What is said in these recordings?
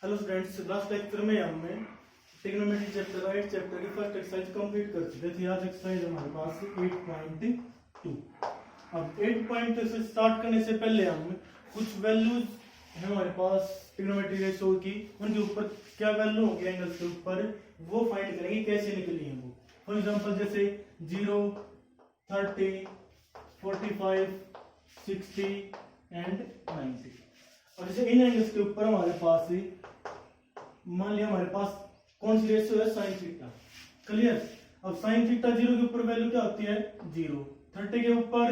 Hello friends, last lecture में हमने trigonometry chapter का 8 चैप्टर की फर्स्ट एक्सरसाइज कंप्लीट कर चुके थे। आज एक्सरसाइज हमारे पास 8.2। अब 8.2 से स्टार्ट करने से पहले हम कुछ वैल्यूज है हमारे पास ट्रिग्नोमेट्री रेशो की, उनके ऊपर क्या वैल्यू होंगे एंगल्स के ऊपर वो फाइंड करेंगे कैसे निकली है वो। फॉर एग्जांपल जैसे 0, 30, 45, 60 एंड 90। और जैसे इन एंगल्स के ऊपर हमारे पास मान लिया हमारे पास कौन सी रेशियो है, साइन थीटा। क्लियर। अब साइन थीटा 0 के ऊपर वैल्यू क्या होती है 0, 30 के ऊपर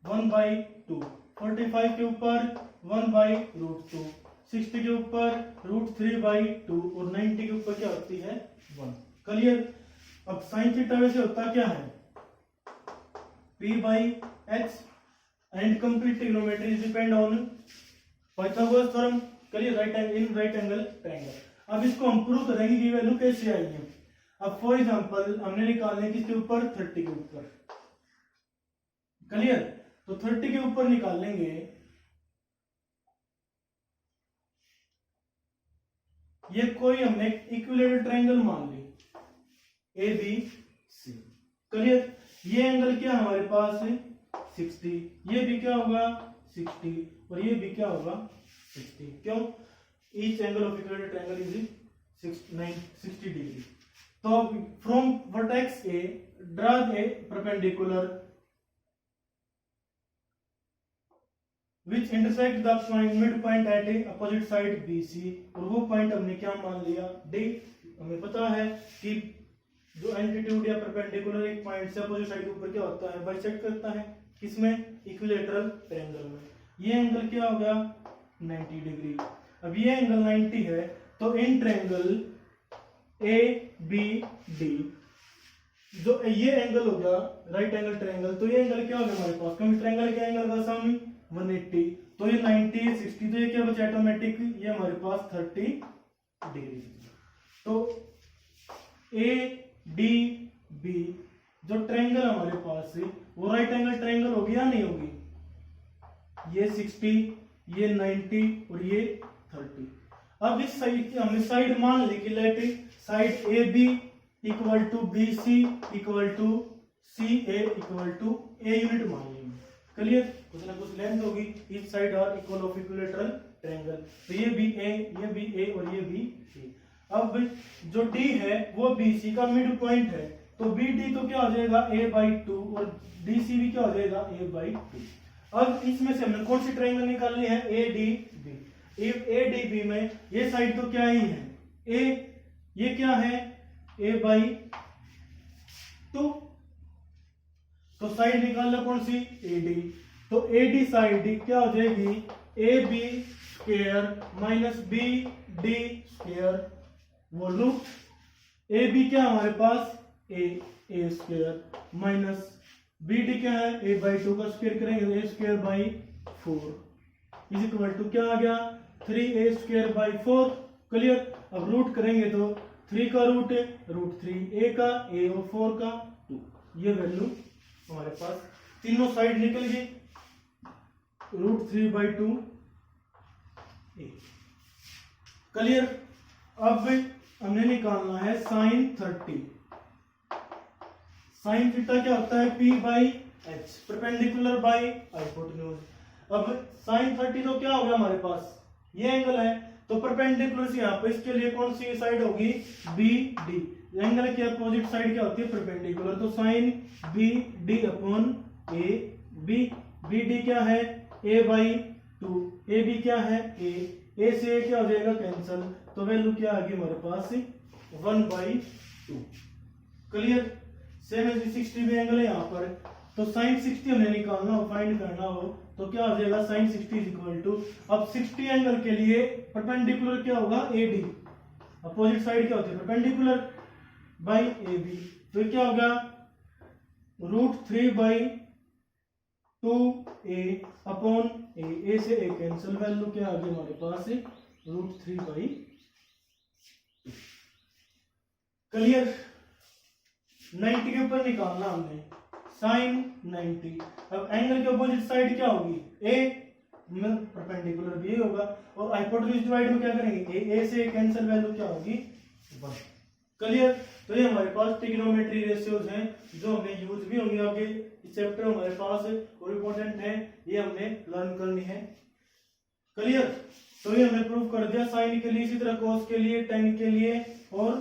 1/2, 45 के ऊपर 1/√2, 60 के ऊपर √3/2 और 90 के ऊपर क्या होती है 1। क्लियर। अब साइन थीटा वैसे होता क्या है P/h and complete trigonometry depend on Pythagoras theorem. Clear. Right angle triangle. अब इसको हम प्रूव करेंगे कि वैल्यू कैसे आई है। अब फॉर एग्जांपल हमने निकालने किसके ऊपर 30 के ऊपर। क्लियर। तो 30 के ऊपर निकाल लेंगे, ये कोई हमने इक्विलेटरल ट्रायंगल मान ली ABC। क्लियर। ये एंगल क्या हमारे पास 60, ये भी क्या होगा 60 और ये भी क्या होगा 60। क्यों? Each angle of equilateral triangle is 60 degree. तो from vertex A draw a perpendicular which intersect the point mid point at a opposite side BC। और वो पॉइंट हमने क्या मान लिया D। हमें पता है कि जो एंटीट्यूड या परपेंडिकुलर एक पॉइंट से अपोजिट साइड के ऊपर क्या होता है बाइसेक्ट करता है, किसमें इक्विलेटरल ट्रायंगल में। ये एंगल क्या हो गया 90 डिग्री। अब ये एंगल 90 है तो इन ट्रायंगल ABD जो ये एंगल हो गया राइट एंगल ट्रायंगल, तो ये एंगल क्या हो गया हमारे पास, क्योंकि ट्रायंगल के एंगल का सम 180, तो ये 90 60, तो ये क्या बचा ऑटोमेटिक, ये हमारे पास 30 डिग्री। तो ADB जो ट्रायंगल हमारे पास है वो राइट एंगल ट्रायंगल होगी या नहीं होगी। ये 60, ये 90 और ये 30। अब इस साइड की हमने साइड मान ली कि let side AB equal to BC equal to CA equal to A unit मान लेंगे। क्लियर। कुछ ना कुछ लेंथ होगी, each side are equal of equilateral triangle. तो ये भी A, ये भी A और ये भी A। अब जो D है वो BC का मिड पॉइंट है, तो BD तो क्या हो जाएगा A/2 और DC भी क्या हो जाएगा A/2। अब इसमें से हमने कौन सी ट्रायंगल निकालनी है ADB। ADB में ये साइड तो क्या ही है A, ये क्या है A/2। तो साइड निकालना कौन सी AD। तो AD साइड क्या हो जाएगी AB square minus BD square volume. AB क्या हमारे पास A स्क्वायर माइनस BD क्या है A/2 का स्क्वायर करेंगे A²/4 इज इक्वल टू क्या आ गया 3A²/4। क्लियर। अब रूट करेंगे तो 3 का रूट √3, A का A और 4 का 2। ये वैल्यू हमारे पास तीनों साइड निकल गई √3/2 A। क्लियर। अब हमने निकालना है साइन 30। साइन थीटा क्या होता है P/h परपेंडिकुलर बाय हाइपोटेन्यूज। अब साइन 30 तो क्या होगा हमारे पास ये एंगल है, तो परपेंडिकुलर से यहाँ पे इसके लिए कौन सी साइड होगी BD। एंगल के अपोजिट साइड क्या होती है परपेंडिकुलर, तो sine BD upon AB। BD क्या है A/2, AB क्या है A से A क्या हो जाएगा कैंसल, तो वैल्यू क्या आ गई हमारे पास 1/2। क्लियर। सेम एज 60 भी एंगल है यहाँ पर, तो साइन 60 हमें निकालना हो फाइंड करना हो तो क्या हो जाएगा साइन 60 इज इक्वल टू, अब 60 एंगल के लिए परपेंडिकुलर क्या होगा AD, अपोजिट साइड क्या होती है परपेंडिकुलर बाय AB। तो क्या होगा √3/2A अपॉन A से A कैंसिल, वैल्यू क्या आ गई हमारे पास √3/2। क्लियर। 90 के ऊपर निकालना हमने साइन 90। अब एंगल के अपोजिट साइड क्या होगी A, परपेंडिकुलर भी होगा। और हाइपोटेन्यूज डिवाइड में क्या करेंगे, ए से कैंसिल, वैल्यू क्या होगी 1। क्लियर। तो ये हमारे पास ट्रिग्नोमेट्री रेशियोज हैं जो हमें यूज भी होंगे आगे इस चैप्टर में हमारे पास और इम्पोर्टेंट है, ये हमने लर्न करनी है। क्लियर। तो ये हमने प्रूव कर दिया साइन के लिए, इसी तरह कोस के लिए, टेन के लिए और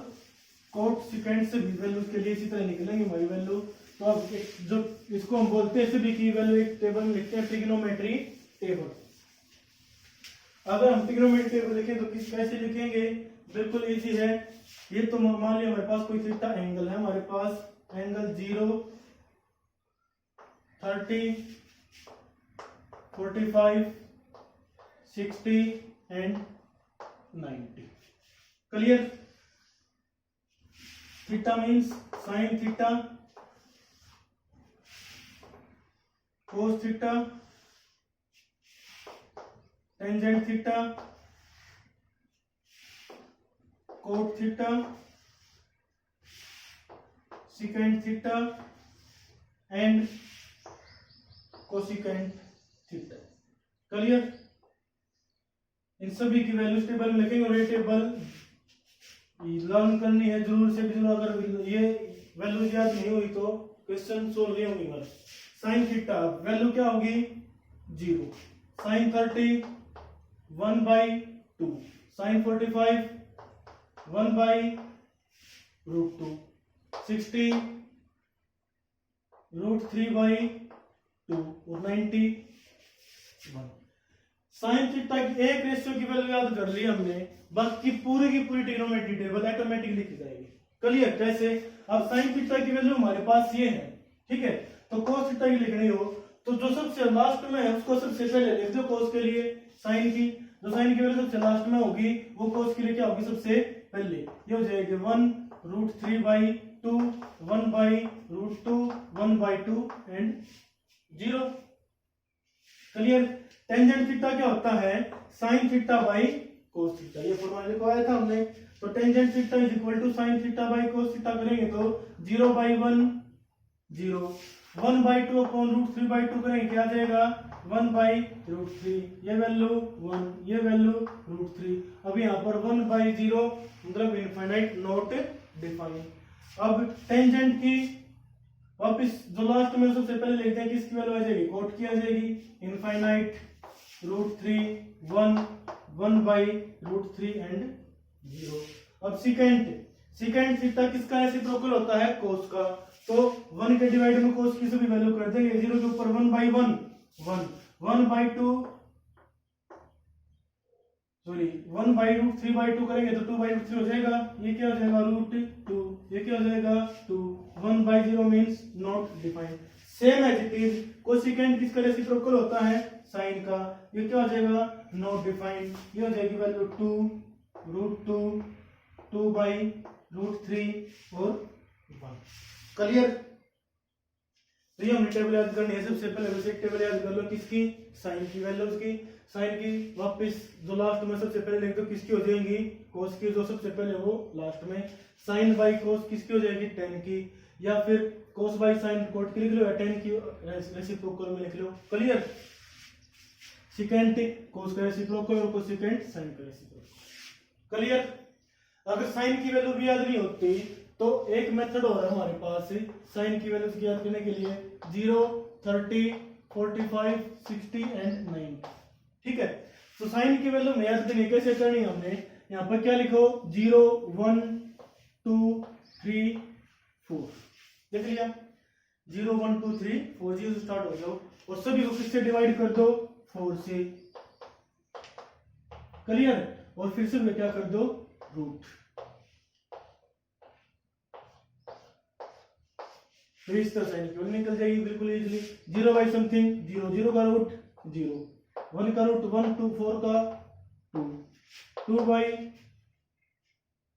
कोट सिकेंड से भी वैल्यू के लिए इसी तरह निकलेंगे हमारी वैल्यू। तो अब जो इसको हम बोलते हैं सभी की वैल्यू एक टेबल में लिखते हैं, ट्रिग्नोमेट्री टेबल। अगर हम ट्रिग्नोमेट्री टेबल लिखें तो किस कैसे लिखेंगे, बिल्कुल इजी है। ये तो मान लिया हमारे पास कोई थीटा एंगल है, हमारे पास angle 0, 30, 45, 60 and 90। Clear. Theta means sine theta, cos theta, tangent theta, cot theta, secant theta and cosecant theta. Clear. इन सभी की वैल्यूज टेबल में लिखेंगे और ये टेबल लर्न करनी है जरूर से भी जरूर। अगर ये वैल्यू याद नहीं हुई तो क्वेश्चन सोल्व नहीं होंगे हमारे। साइन थीटा वैल्यू क्या होगी 0, साइन 30 1/2, साइन 45 1/√2, 60 √3/2 और 90 1। साइन थीटा की एक रेशियो की वैल्यू याद कर ली हमने, बाकी पूरी की पूरी ट्रिग्नोमेट्री टेबल ऑटोमेटिक लिखी जाएगी। क्लियर। कैसे, अब साइन थीटा की वैल्यू हमारे पास ये है, ठीक है। तो कोस थीटा की लिखनी हो तो जो सबसे लास्ट में है उसको सबसे पहले लिख दो कोस के लिए, साइन की जो साइन की वैल्यू सबसे लास्ट में होगी वो कोस के लिए क्या होगी सबसे पहले, ये हो जाएगी 1√3/2, 1/√2, 1/2 एंड 0। क्लियर। टेंजेंट थीटा क्या होता है, sine theta by cos theta, ये फॉर्मूला लिखवाया था हमने। तो tangent theta is equal to sine theta by cos theta करेंगे तो 0/1 0, 1/2 अपॉन √3/2 करेंगे क्या आ जाएगा 1/√3, ये वैल्यू 1, ये वैल्यू √3। अब यहाँ पर 1/0 मतलब इनफाइनाइट नॉट डिफाइन। अब टेंजेंट की वापिस जो लास्ट में सबसे पहले लिखते हैं किसकी वैल्यू आ जाएगी, कोट की आ जाएगी, इनफाइनाइट √3 1, 1/√3 एंड 0। अब सिकेंट थीटा किसका रेसिप्रोकल होता है, कोस का। तो 1 के डिवाइड में कोस की सभी वैल्यू कर देंगे, 0 के ऊपर 1/1 1, 1/2 सॉरी 1/√3/2 करेंगे तो 2/√3 हो जाएगा, ये क्या हो जाएगा √2, ये क्या हो जाएगा 2, 1/0 means not defined. Same as it is cosecant किसका रेसिप्रोकल होता है, साइन का, ये क्या हो जाएगा नॉट डिफाइंड, ये हो जाएगी वैल्यू 2, √2, 2/√3 और 1। क्लियर। तो ये हमने टेबल याद करनी है। सबसे पहले वैसे एक टेबल याद कर लो किसकी, साइन की वैल्यूज की। साइन की वापस जो लास्ट में सबसे पहले लिख दो किसकी हो जाएंगी, कोस की, जो सबसे पहले वो लास्ट में। साइन बाई कोस किसकी हो जाएगी 10 की, या फिर कोस बाई साइन कोट की लिख लो या 10 की रेसिप्रोकल में लिख लो। क्लियर। सिकेंट कोस का रेसिप्रोकल और कोसिकेंट साइन का रेसिप्रोकल। क्लियर। अगर साइन की वैल्यू भी याद नहीं होती तो एक मेथड और है हमारे पास साइन की वैल्यूज की याद करने के लिए, 0, 30, 45, 60 एंड 90। ठीक है। तो साइन की वैल्यू में याद करनी कैसे करनी है हमने, यहाँ पर क्या लिखो 0, 1, 2, 3, 4, देख लिया 0, 1, 2, 3, 4, 0 से स्टार्ट हो जाओ और सभी को किससे डिवाइड कर दो 4 से। क्लियर। और फिर से क्या कर दो रूट, तो इस तरह साइन की वैल्यू निकल जाएगी बिल्कुल इजीली। 0 बाई समथिंग 0, 0 का रूट 0, 1 का रूट 1, 2, 4 का 2, 2 बाई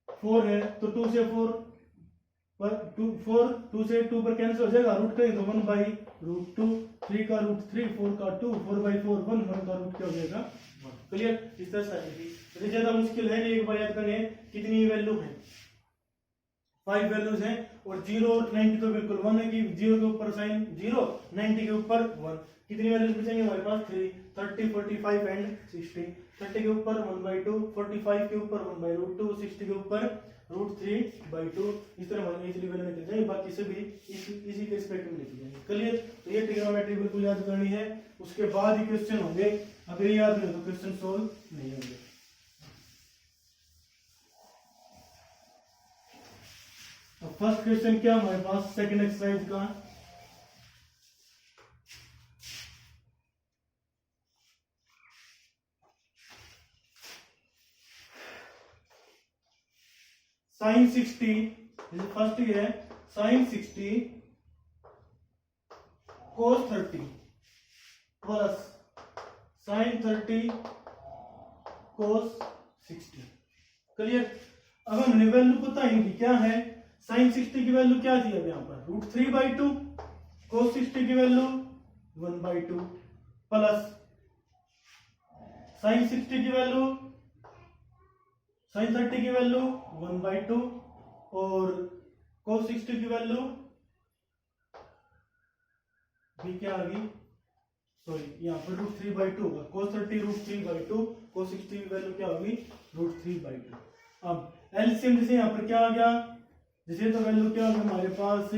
4 है तो 2 से 4 पर 2 से 2 पर कैंसिल हो जाएगा, रूट करेंगे तो 1/√2, 3 का रूट 3, 4 का 2, 4/4 1, 1 का रूट क्या हो जाएगा 1। क्लियर। इस तरह साइन की ज्यादा मुश्किल है नहीं, एक बार याद करें कितनी वैल्यू है। 5 वैल्यूज हैं और 0 और 90 तो बिल्कुल 1 है कि 0 के ऊपर साइन 0, 90 के ऊपर 1। कितनी वैल्यूज बचेंगे हमारे पास 3, 30, 45 एंड 60। 30 के ऊपर 1/2, 45 के ऊपर 1/√2, 60 के ऊपर √3/2। इस तरह हमारी इजीली वैल्यू निकल जाएगी, बाकी सभी इसी के रिस्पेक्ट में निकल जाएंगे। क्लियर? तो ये ट्रिग्नोमेट्री बिल्कुल याद करनी है, उसके बाद ही क्वेश्चन होंगे। अगर ये याद नहीं हो तो क्वेश्चन सोल्व नहीं होंगे। फर्स्ट क्वेश्चन क्या हमारे पास सेकंड एक्सरसाइज का, sin 60 फर्स्ट ही है sin 60 cos 30 plus sin 30 cos 60। Clear? अब हमने वैल्यू पता है इनकी क्या है। sin 60 की वैल्यू क्या थी अब यहाँ पर √3/2, cos 60 की वैल्यू 1/2 प्लस sin 60 की वैल्यू sin 30 की वैल्यू 1/2 और cos 60 की वैल्यू भी क्या आ गई, सॉरी यहाँ पर √3/2 होगा। cos 30 √3/2, cos 60 की वैल्यू क्या होगी √3/2। अब एलसीएम जैसे यहाँ पर क्या आ गया, जैसे तो वैल्यू क्या होगा हमारे पास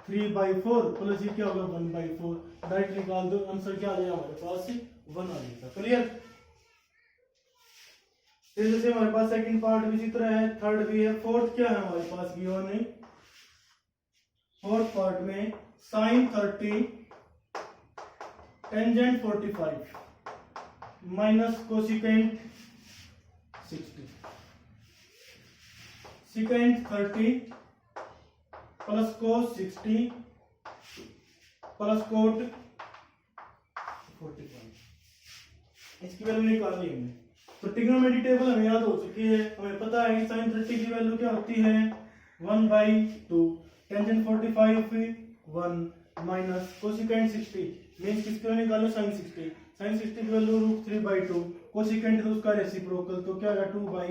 3/4 प्लस ये क्या होगा 1/4। डायरेक्ट निकाल दो, आंसर क्या आ जाएगा हमारे पास 1 आ जाएगा। क्लियर? फिर जैसे हमारे पास सेकंड पार्ट भी इसी तरह है, थर्ड भी है, फोर्थ क्या है हमारे पास गिवन है। फोर्थ पार्ट में sin 30 tangent 45 minus cosecant 60, secant 30 plus cos 60 plus coat 45। इसकी वैल्यू निकालनी है हमें। तो ट्रिग्नोमेट्री टेबल हमें याद हो चुकी है, हमें पता है कि sin 30 की वैल्यू क्या होती है 1/2, टेंजेंट 45 1 माइनस कोसिकेंट 60 मींस किसकी वैल्यू निकालो sin 60। sin 60 की वैल्यू √3/2, कोसिकेंट तो उसका रेसिप्रोकल तो क्या होगा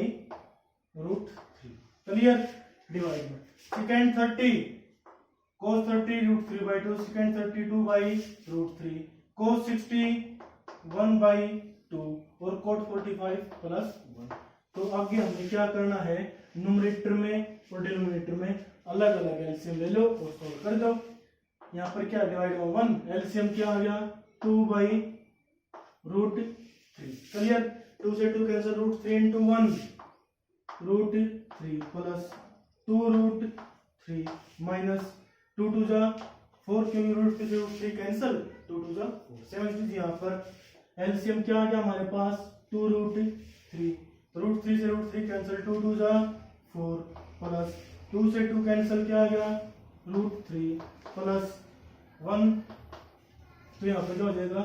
2/√3। क्लियर? डिवाइड में सेकेंड 30 cos 30 √3/2, सेकेंड 30 2/√3, cos 60 1/2 और cot 45 प्लस 1। तो आगे हमें क्या करना है, न्यूमरेटर में और डिनोमिनेटर में अलग अलग एलसीएम ले लो और सॉल्व कर दो। यहाँ पर क्या डिवाइड हुआ 1, एलसीएम क्या आ गया 2/√3। क्लियर? 2 से 2 कैंसिल, √3 into 1 √3 प्लस 2√3 माइनस 2 2 जा 4 क्योंकि √3 से √3 कैंसिल, 2 2 जा 4। सेवन यहाँ पर एलसीएम क्या आ गया हमारे पास 2√3, √3 से √3 कैंसिल, 2 2 जा 4 प्लस 2 से 2 कैंसिल क्या आ गया √3 प्लस 1, तो यहाँ पर क्या हो जाएगा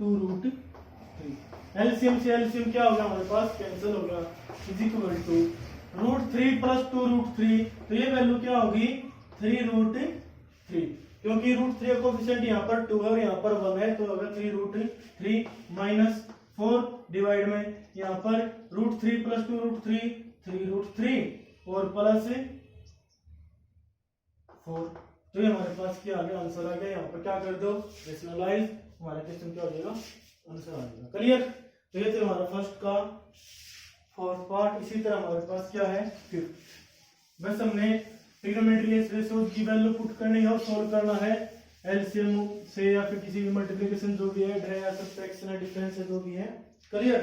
2√3। एलसीएम से एलसीएम क्या हो गया हमारे पास कैंसिल हो गया, इज इक्वल टू √3 प्लस 2√3, तो ये वैल्यू क्या होगी 3√3, क्योंकि √3 कोफिशिएंट यहाँ पर 2 है और यहाँ पर 1 है, तो अगर 3√3 माइनस 4 डिवाइड में यहाँ पर √3 प्लस 2√3 3√3 और प्लस 4, तो ये हमारे पास क्या आ गया आंसर आ गया। यहाँ पर क्या कर दो रेशनलाइज, हमारा क्वेश्चन क्या हो जाएगा आंसर आ जाएगा। क्लियर? तो ये तो हमारा फर्स्ट का फोर्थ पार्ट। इसी तरह हमारे पास क्या है फिफ्थ। बस हमने ट्रिग्नोमेट्री रेशियोज की वैल्यू पुट करनी है और सोल्व करना है एलसीएम से या फिर किसी भी मल्टीप्लिकेशन जो भी है या सब्ट्रैक्शन या डिफरेंस जो भी है। क्लियर?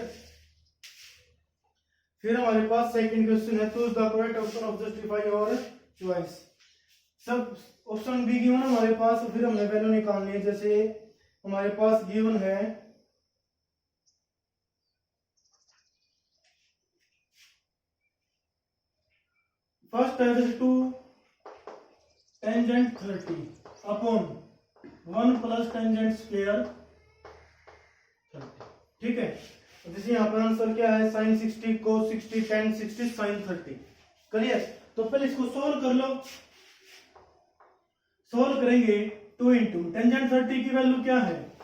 फिर हमारे पास सेकंड क्वेश्चन है, choose the correct option of justify your choice. सब ऑप्शन बी गिवन हमारे पास, फिर हमने वैल्यू निकालनी है। जैसे हमारे पास गिवन है फर्स्ट है 2 tangent 30 upon 1 plus tangent square 30। ठीक है? जैसे यहाँ पर आंसर क्या है sin 60 cos 60 tan 60 sin 30। Clear? तो पहले इसको सोल्व कर लो। सोल्व करेंगे 2 इंटू टेंजेंट 30 की वैल्यू क्या है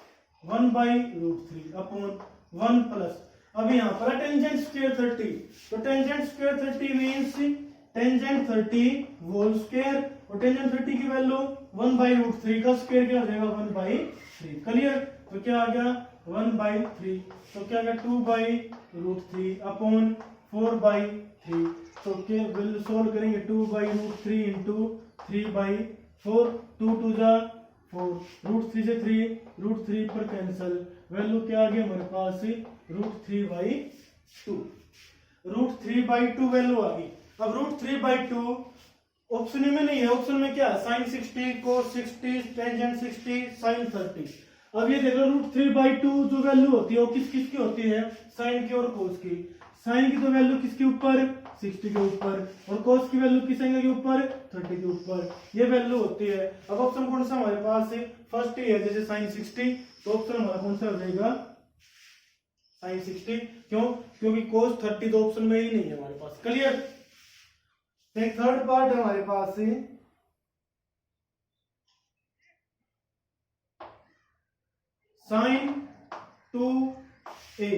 1/√3 अपॉन 1 प्लस, अब यहाँ पर टेंजेंट स्क्वायर 30, तो tangent square 30 means tangent 30 whole square, और टेंजेंट 30 की वैल्यू 1/√3 का स्क्वायर क्या हो जाएगा 1/3। क्लियर? तो क्या आ गया 1/3, तो क्या आ गया 2/√3 अपॉन 4/3। तो क्या वैल्यू सोल्व करेंगे 2/√3 इंटू 3/4, 2 2 जा 4, √3 से 3, √3 पर कैंसल, वैल्यू क्या आ गई हमारे पास √3/2, √3/2 वैल्यू आ गई। अब √3/2 ऑप्शन में नहीं है, ऑप्शन में क्या है sin 60, cos 60, टेंजेंट 60, sin 30। अब ये देख लो √3/2 जो वैल्यू होती है वो किस किस की होती है, sin की और cos की। sin की तो वैल्यू किसके ऊपर 60 के ऊपर, और cos की वैल्यू किस एंगल के ऊपर 30 के ऊपर, ये वैल्यू होती है। अब ऑप्शन कौन सा हमारे पास है, फर्स्ट ही है, जैसे sin 60, तो ऑप्शन हमारा कौन सा हो जाएगा sin 60। क्यों? क्योंकि cos 30 तो ऑप्शन में ही नहीं है हमारे पास। क्लियर? एक थर्ड पार्ट है हमारे पास है sin 2a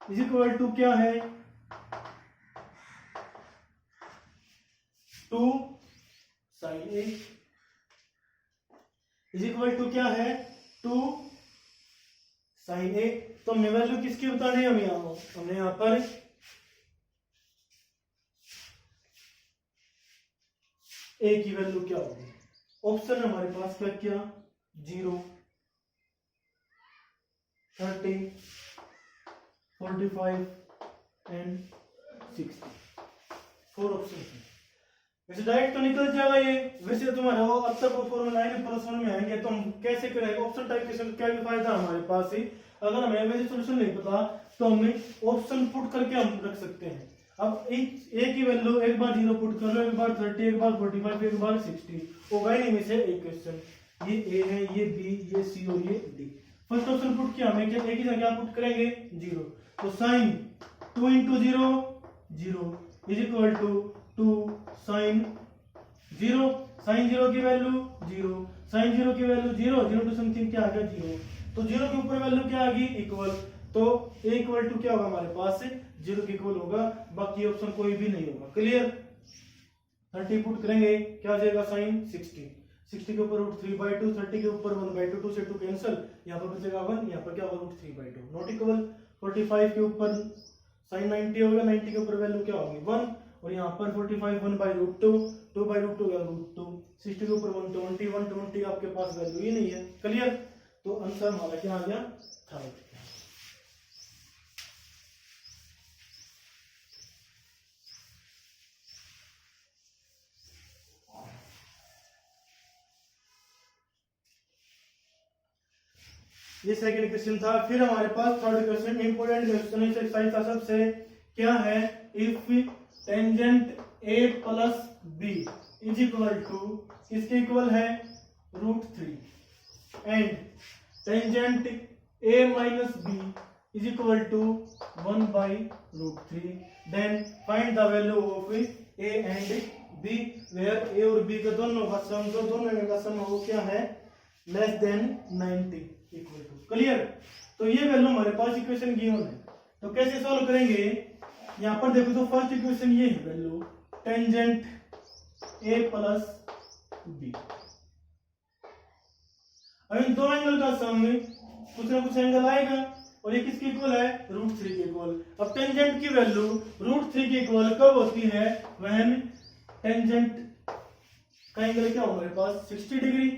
is equal to क्या है 2 sin a is equal to क्या है 2 sin a। तो हमने वैल्यू किसकी बतानी है, हमने यहां पर a की वैल्यू क्या होगी। ऑप्शन हमारे पास क्या क्या 0, 30, 45 एंड 60, 4 ऑप्शन है। वैसे डायरेक्ट तो निकल जाएगा ये, वैसे तुम्हारा वो अब तक वो फॉर्मूला -1 में आएंगे तो हम कैसे करेंगे, ऑप्शन टाइप के क्या भी फायदा हमारे पास ही। अगर हमें वैसे सोल्यूशन नहीं पता तो हमें ऑप्शन पुट करके हम रख सकते हैं। अब एक की वैल्यू एक बार 0 पुट कर लो, एक बार 30, एक बार 45, एक बार 60, होगा ही नहीं में से एक क्वेश्चन। ये ए है, ये बी, ये सी और ये डी। फर्स्ट ऑप्शन पुट किया, हमें क्या एक ही संख्या पुट करेंगे 0, तो sine 2 into 0 0 is equal to 2 sine 0, sine 0 की वैल्यू 0, साइन 0 की वैल्यू 0, 0 टू समथिंग क्या आ गया 0, तो 0 के ऊपर वैल्यू क्या आ गई इक्वल, तो a इक्वल टू क्या होगा हमारे पास 0 के इक्वल होगा, बाकी ऑप्शन कोई भी नहीं होगा। क्लियर? 30 पुट करेंगे क्या आ जाएगा साइन 60, 60 के ऊपर √3/2, 30 के ऊपर 1/2, 2 से 2 कैंसिल, यहाँ पर बचेगा 1, यहाँ पर क्या होगा √3/2 नॉट इक्वल। 45 के ऊपर साइन 90 होगा, 90 के ऊपर वैल्यू क्या होगी 1, और यहाँ पर 45 1/√2, 2/√2 होगा √2, 60 के ऊपर 120, 120 आपके पास वैल्यू ही नहीं है। क्लियर? तो आंसर हमारा क्या आ गया थर्ड। ये सेकंड क्वेश्चन था। फिर हमारे पास थर्ड क्वेश्चन, इंपोर्टेंट क्वेश्चन इस एक्सरसाइज का सबसे, क्या है if tangent a plus b is equal to, इसके इक्वल है √3 and tangent a minus b is equal to 1/√3, then find the value of a and b where a और b का दोनों का सम, जो दोनों का सम वो क्या है less than 90 equal to. Clear? तो ये वैल्यू हमारे पास इक्वेशन गिवन है, तो कैसे सॉल्व करेंगे, यहां पर देखो तो फर्स्ट इक्वेशन ये है value tangent a plus b, अब इन दो एंगल का सम कुछ ना कुछ एंगल आएगा, और ये किसके इक्वल है √3 के इक्वल। अब टेंजेंट की वैल्यू √3 के इक्वल कब होती है, व्हेन टेंजेंट का एंगल क्या होगा हमारे पास 60 डिग्री।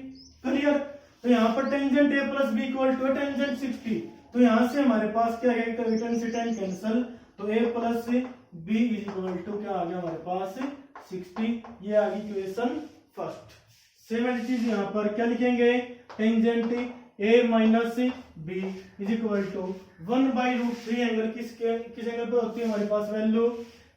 क्लियर? तो यहाँ पर tangent a plus b equal to tangent 60, तो यहाँ से हमारे पास क्या है tan से tan कैंसल, तो a plus b is equal to क्या आ गया हमारे पास 60, ये आ गई इक्वेशन फर्स्ट। सेम वाली चीज यहाँ पर क्या लिखेंगे, tangent a minus b is equal to 1/√3 angle किस एंगल पे होती है हमारे पास वैल्यू,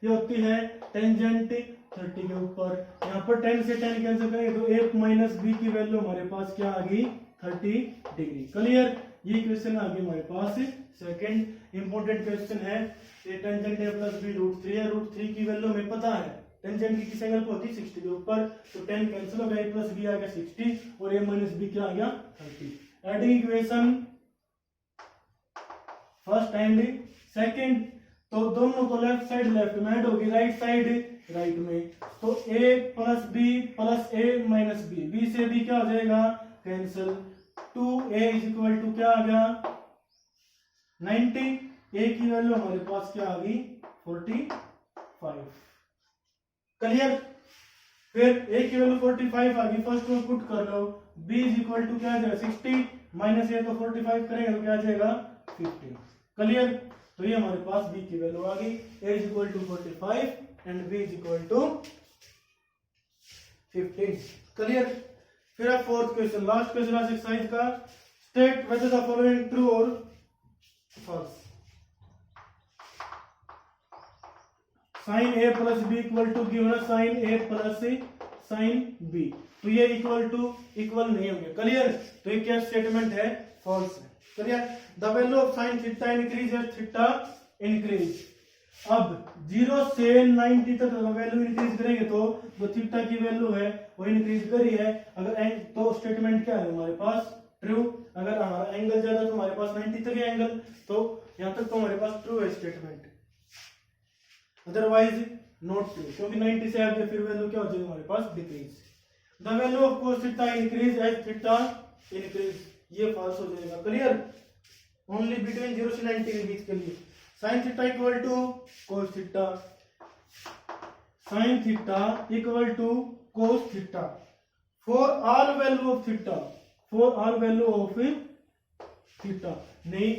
ये होती है टेंजेंट 30 के ऊपर, यहाँ पर 10 से 10 कैंसिल करेंगे तो a माइनस b की वैल्यू हमारे पास क्या आ गई 30 डिग्री। क्लियर? ये क्वेश्चन आ गया हमारे पास सेकंड इंपॉर्टेंट क्वेश्चन है। टेंजेंट a प्लस b √3 है, √3 की वैल्यू हमें पता है, टेंजेंट की किस एंगल पे होती है 60 के ऊपर, तो 10 कैंसिल हो गया, a प्लस b आ गया 60 और a माइनस b क्या आ गया 30। Adding equation first and second, तो दोनों को लेफ्ट साइड लेफ्ट में ऐड होगी, राइट साइड राइट में, तो a plus b plus a minus b, b से b क्या हो जाएगा cancel, 2a is equal to क्या आ गया 90, a की वैल्यू हमारे पास क्या आ गई 45। क्लियर। फिर a की वैल्यू 45 आ गई, फर्स्ट में पुट कर लो, b इज इक्वल टू क्या आ जाएगा 60 माइनस a तो 45 करेगा तो क्या आ जाएगा 50। क्लियर। तो ये हमारे पास b की वैल्यू आ गई, a is equal to 45 and b is equal to 15। Clear. फिर अब फोर्थ क्वेश्चन, लास्ट क्वेश्चन आज एक्सरसाइज का, state whether the following true और false. Sine a plus b equal to given है sine a plus sine b, तो ये equal two equal नहीं होंगे। क्लियर। तो ये क्या स्टेटमेंट है फॉल्स है। Clear. The value of sine theta increase as theta increase. अब 0 से 90 तक वैल्यू इंक्रीज करेंगे तो जो थीटा की वैल्यू है वो इंक्रीज करी है, अगर तो स्टेटमेंट क्या है हमारे पास ट्रू। अगर हमारा एंगल ज्यादा तो हमारे पास 90 तक है एंगल, तो यहां तक तो हमारे पास ट्रू है स्टेटमेंट, अदरवाइज नॉट ट्रू, क्योंकि 90 से आगे फिर वैल्यू क्या हो जाएगी हमारे पास decrease. The value of cos theta increase as theta increase, ये फॉल्स हो जाएगा। क्लियर। ओनली बिटवीन 0 से 90 के बीच के लिए sin theta equal to cos theta, sin theta equal to cos theta for all value of theta, for all value of theta. नहीं,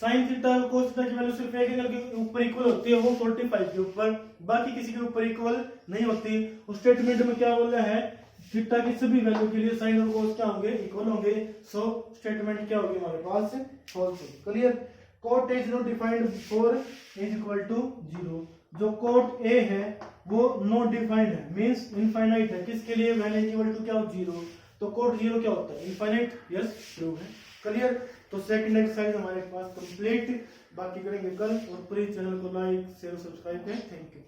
sin theta और cos theta की वैल्यू सिर्फ एक एंगल के ऊपर इक्वल होती है, वो 45 के ऊपर, बाकी किसी के ऊपर इक्वल नहीं होती। उस स्टेटमेंट में क्या बोल रहा है, थीटा की सभी वैल्यू के लिए sin और cos क्या होंगे इक्वल होंगे, सो स्टेटमेंट क्या होगी हमारे पास false. Clear. Cot is not defined for is equal to 0, जो कोट ए है वो नॉट डिफाइंड है, मींस इनफाइनाइट है, किसके लिए वैन इक्वल टू क्या हो 0, तो कोट 0 क्या होता है इनफाइनाइट, यस ट्रू है। क्लियर। तो सेकंड एक्सरसाइज हमारे पास कंप्लीट, बाकी करेंगे कल, और पूरी चैनल को लाइक शेयर सब्सक्राइब करें। Thank you.